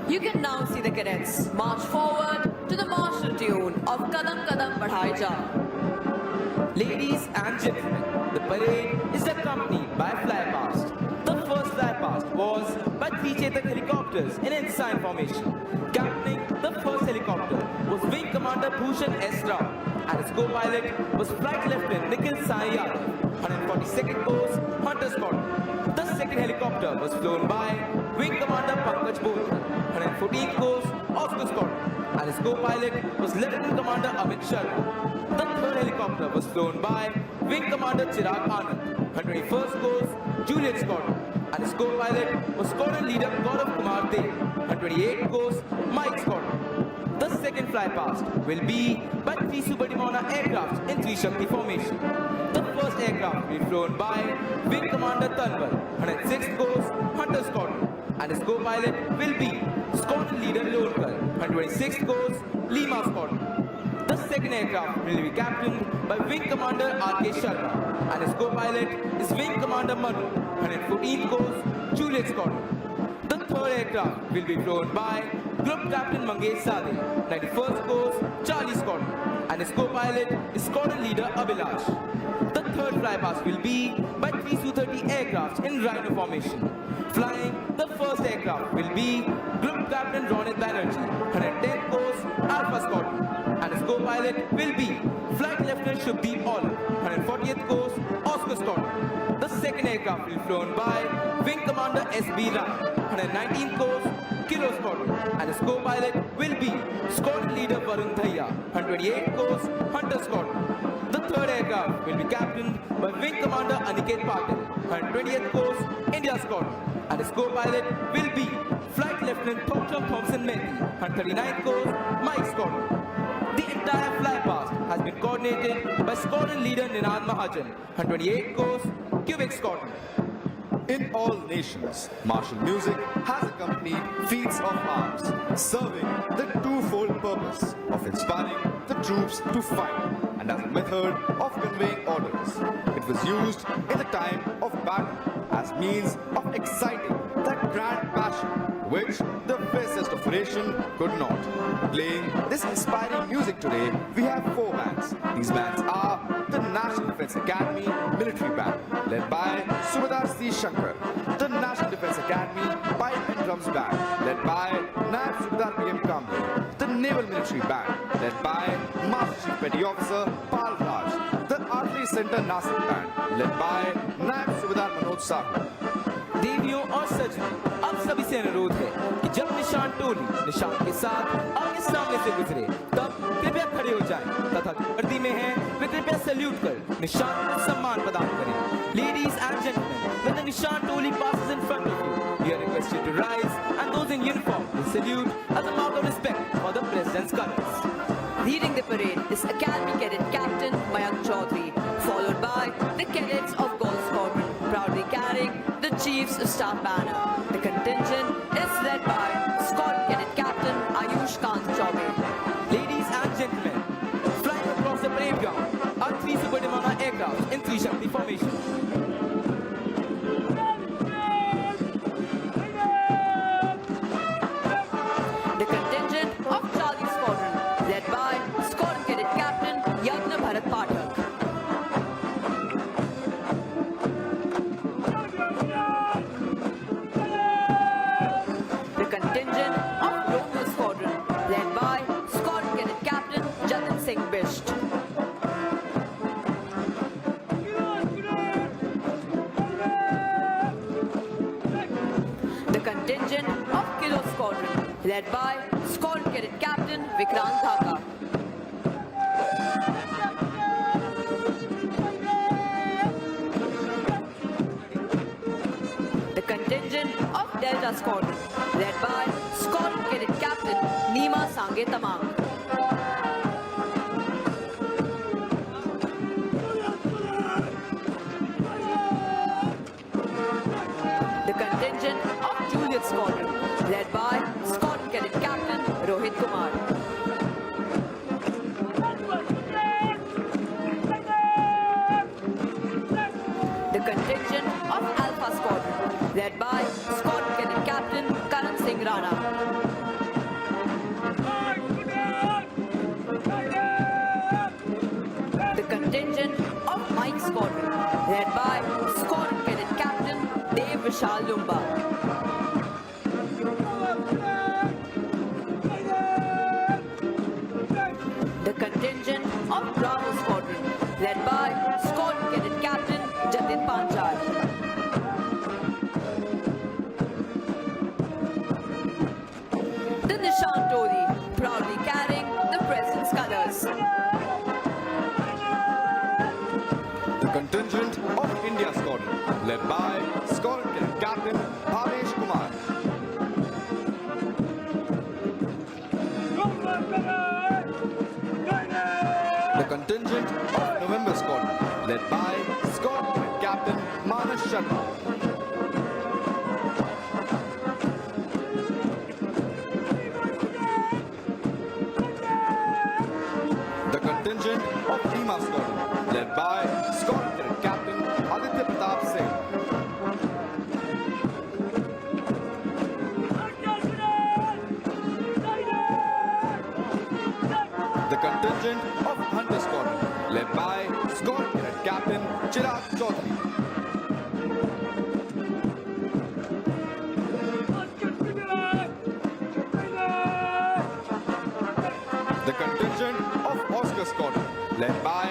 You can now see the cadets march forward to the martial tune of Kadam Kadam Badhai Jao. Ladies and gentlemen, the parade is accompanied by flypast. The first flypast was by 3 Chetak helicopters in ensign formation. Captaining the first helicopter was Wing Commander Bhushan S. Rao, and his co-pilot was Flight Lieutenant Nikhil Sai Yadav, 142nd Course, Hunter Squadron. The second helicopter was flown by Wing Commander Pankaj Bothra, 114th Course, Oscar Squadron, and his co-pilot was Lieutenant Commander Amit Sharma. The third helicopter was flown by Wing Commander Chirag Anand, 121st Course, Juliet Squadron, and his co-pilot was Squadron Leader Gaurav Kumar Dev, 128th Course, Mike Squadron. The second flypast will be by 3 Super Dimona aircraft in 3 Shakti formation. The first aircraft will be flown by Wing Commander Tanwar, 106th Course, Hunter Squadron, and his co-pilot will be Squadron Leader Lolkar, 126th Course, Lima Squadron. The second aircraft will be captained by Wing Commander R.K. Sharma, and his co-pilot is Wing Commander Manu, 114th Course, Juliet Squadron. The third aircraft will be flown by Group Captain Mangesh Sade, 91st Course, Charlie Squadron, and his co-pilot is Squadron Leader Abhilash. The third flypast will be by 3 Su-30 aircraft in Rhino formation. Flying the first aircraft will be Group Captain Ronit Banerjee, 110th Course, Alpha Squadron, and his co-pilot will be Flight Lieutenant Shubdeep Aulam, 140th Course, Oscar Squadron. The second aircraft will be flown by Wing Commander S.B. Rai, 119th Course, Kilo Squadron, and his co-pilot will be Squadron Leader Varun Dhaiya, 128th Course, Hunter Squadron. The third aircraft will be captained by Wing Commander Aniket Patil, 120th Course, India Squadron, and his co-pilot will be Flight Lieutenant Thokcham Thompson Mehdi, 139th Course, Mike Squadron. The entire flypast has been coordinated by Squadron Leader Ninad Mahajan, 128th Course, Quebec Squadron. In all nations, martial music has accompanied feats of arms, serving the twofold purpose of inspiring the troops to fight and as a method of conveying orders. It was used in the time of battle as means of exciting that grand passion which the fiercest of nation could not. Playing this inspiring music today, we have 4 bands. These bands are the National Defence Academy Military Band, led by Subedar C. Shankar, the National Defence Academy Pipe and Drums Band, led by Naib Subedar P.M. Kamble, the Naval Military Band, led by Master Chief Petty Officer Pal Raj, the Artillery Center Nasik Band, led by Naib Subedar Manoj Sahu. देवियों और सजनों, अब सभी से अनुरोध है कि जब निशान टोली निशान के साथ आपके सामने से गुजरे तब कृपया खड़े हो जाएं तथा वर्दी में हैं वे कृपया सैल्यूट कर निशान को सम्मान प्रदान करें. Ladies and gentlemen, when the Nishan Toli passes in front of you, you are requested to rise, and those in uniform will salute as a mark of respect for the President's colors. Leading the parade is Academy Cadet Captain Mayank Chaudhary, followed by the cadets of Gold Squadron, proudly carrying the Chiefs of Staff banner. The contingent is led by Squadron Cadet Captain Ayush Kant Chaubey. Ladies and gentlemen, flying across the parade ground are 3 Super Dimona aircraft in 3 Shakti formation. contingent of Kilo Squadron, led by Squadron Cadet Captain Vikrant Dhaka. The contingent of Delta Squadron, led by Squadron Cadet Captain Nima Sange Tamang. The contingent of Juliet Squadron, led by Squadron Cadet Captain Rohit Kumar. The contingent of Alpha Squadron, led by Squadron Cadet Captain Karan Singh Rana. The contingent of Mike Squadron, led by Squadron Cadet Captain Dev Vishal Lumba. The contingent of Bravo Squadron, led by Squadron Cadet Captain Jatin Panchal. The Nishan Tori, proudly carrying the President's colours. The contingent of India Squadron, led by Squadron Cadet Captain Bhavesh Kumar. The contingent of November Squadron, led by Squadron Cadet Captain Manas Sharma. The contingent of Bhima Squadron, led by Squadron Cadet Captain Aditya Pratap Singh. The contingent of Hunter Squadron, led by Squadron Cadet Captain Chirag Chaudhary. The contingent of Oscar Squadron, led by